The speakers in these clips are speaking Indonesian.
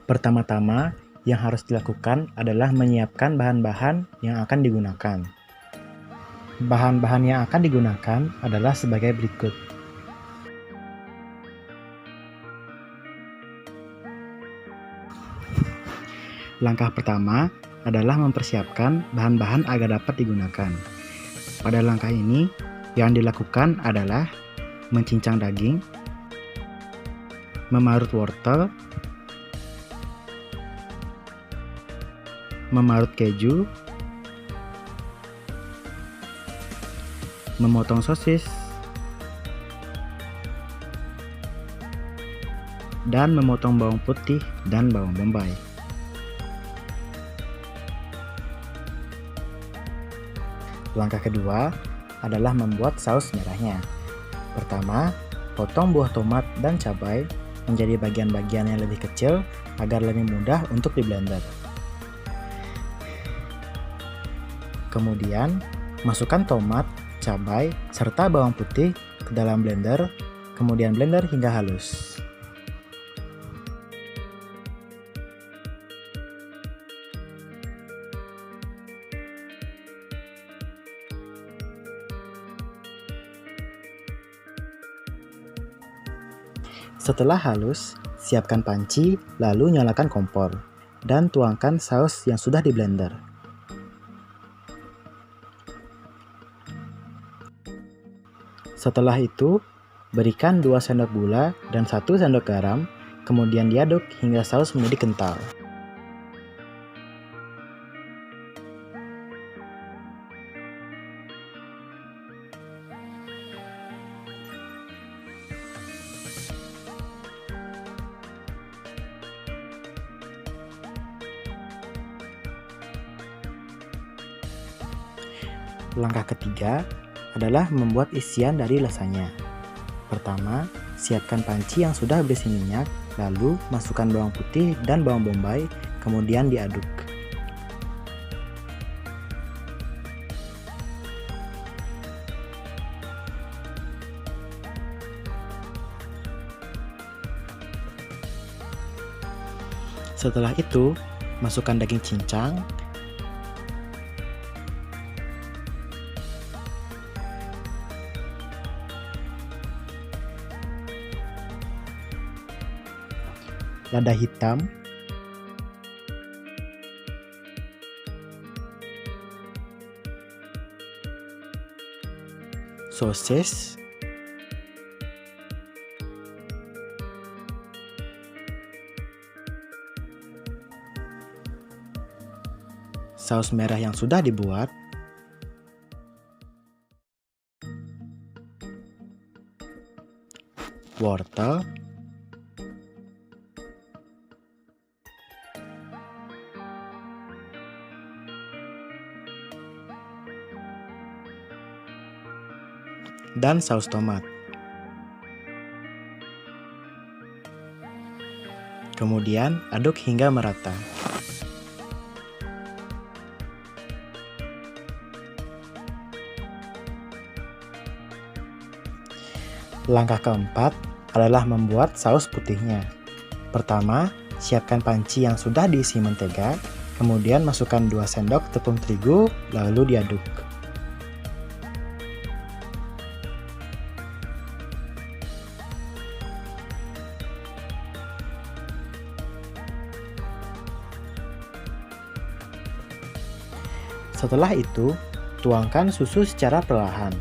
Pertama-tama, yang harus dilakukan adalah menyiapkan bahan-bahan yang akan digunakan. Bahan-bahan yang akan digunakan adalah sebagai berikut. Langkah pertama adalah mempersiapkan bahan-bahan agar dapat digunakan. Pada langkah ini, yang dilakukan adalah mencincang daging, memarut wortel, memarut keju, memotong sosis, dan memotong bawang putih dan bawang bombay. Langkah kedua adalah membuat saus merahnya. Pertama, potong buah tomat dan cabai menjadi bagian-bagian yang lebih kecil agar lebih mudah untuk di-blender. Kemudian, masukkan tomat, cabai, serta bawang putih ke dalam blender, kemudian blender hingga halus. Setelah halus, siapkan panci, lalu nyalakan kompor, dan tuangkan saus yang sudah di-blender. Setelah itu, berikan 2 sendok gula dan 1 sendok garam, kemudian diaduk hingga saus menjadi kental. Langkah ketiga adalah membuat isian dari lasanya. Pertama, siapkan panci yang sudah berisi minyak, lalu masukkan bawang putih dan bawang bombay, kemudian diaduk. Setelah itu, masukkan daging cincang, lada hitam, sosis, saus merah yang sudah dibuat, wortel, dan saus tomat. Kemudian aduk hingga merata. Langkah keempat adalah membuat saus putihnya. Pertama, siapkan panci yang sudah diisi mentega, kemudian masukkan 2 sendok tepung terigu, lalu diaduk. Setelah itu, tuangkan susu secara perlahan.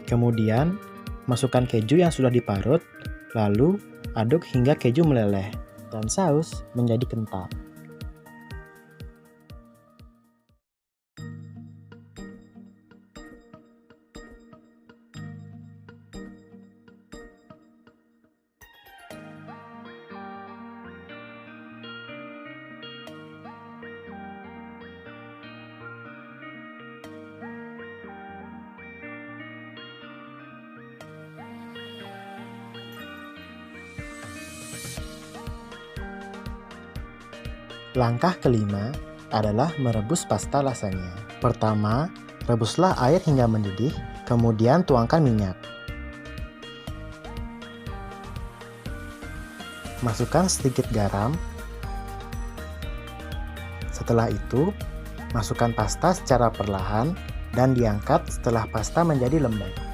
Kemudian, masukkan keju yang sudah diparut, lalu aduk hingga keju meleleh dan saus menjadi kental. Langkah kelima adalah merebus pasta lasanya. Pertama, rebuslah air hingga mendidih, kemudian tuangkan minyak. Masukkan sedikit garam. Setelah itu, masukkan pasta secara perlahan dan diangkat setelah pasta menjadi lembek.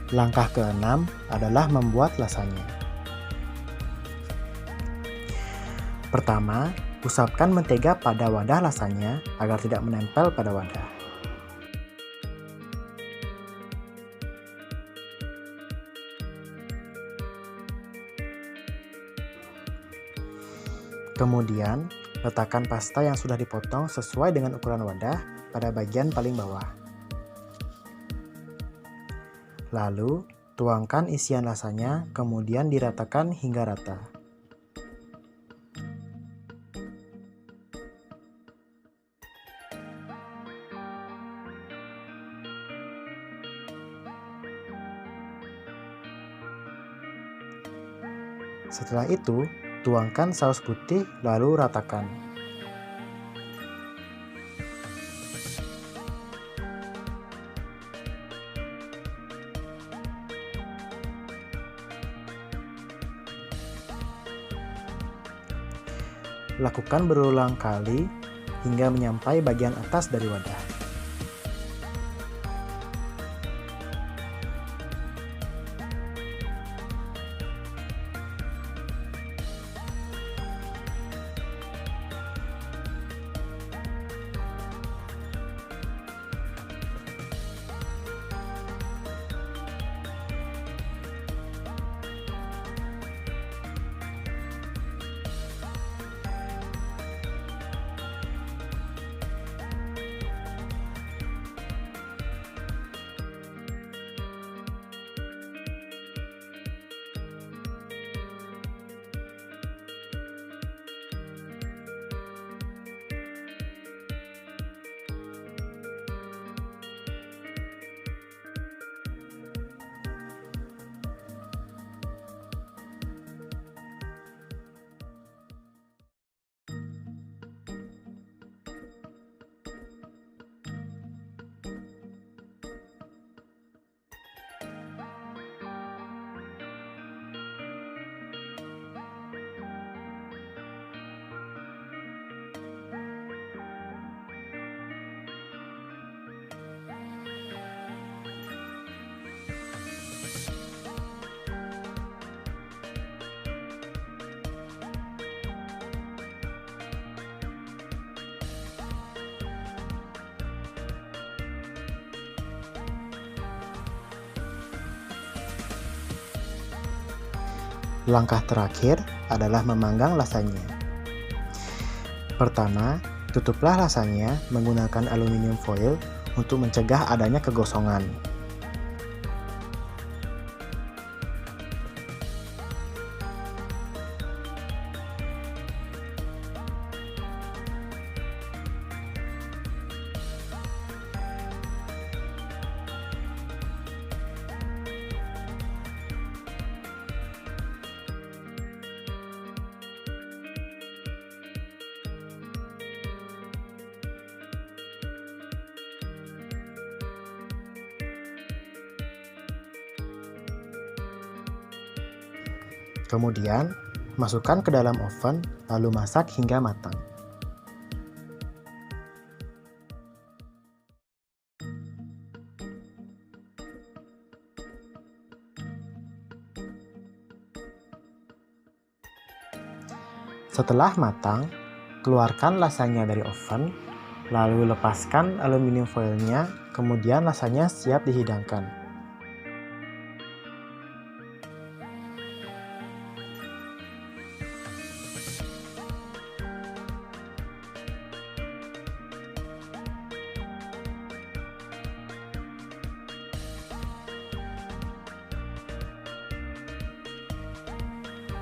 Langkah keenam adalah membuat lasanya. Pertama, usapkan mentega pada wadah lasanya agar tidak menempel pada wadah. Kemudian, letakkan pasta yang sudah dipotong sesuai dengan ukuran wadah pada bagian paling bawah. Lalu, tuangkan isian lasanya, kemudian diratakan hingga rata. Setelah itu, tuangkan saus putih lalu ratakan. Lakukan berulang kali hingga menyampai bagian atas dari wadah. Langkah terakhir adalah memanggang lasanya. Pertama, tutuplah lasanya menggunakan aluminium foil untuk mencegah adanya kegosongan. Kemudian, masukkan ke dalam oven, lalu masak hingga matang. Setelah matang, keluarkan lasanya dari oven, lalu lepaskan aluminium foilnya, kemudian lasanya siap dihidangkan.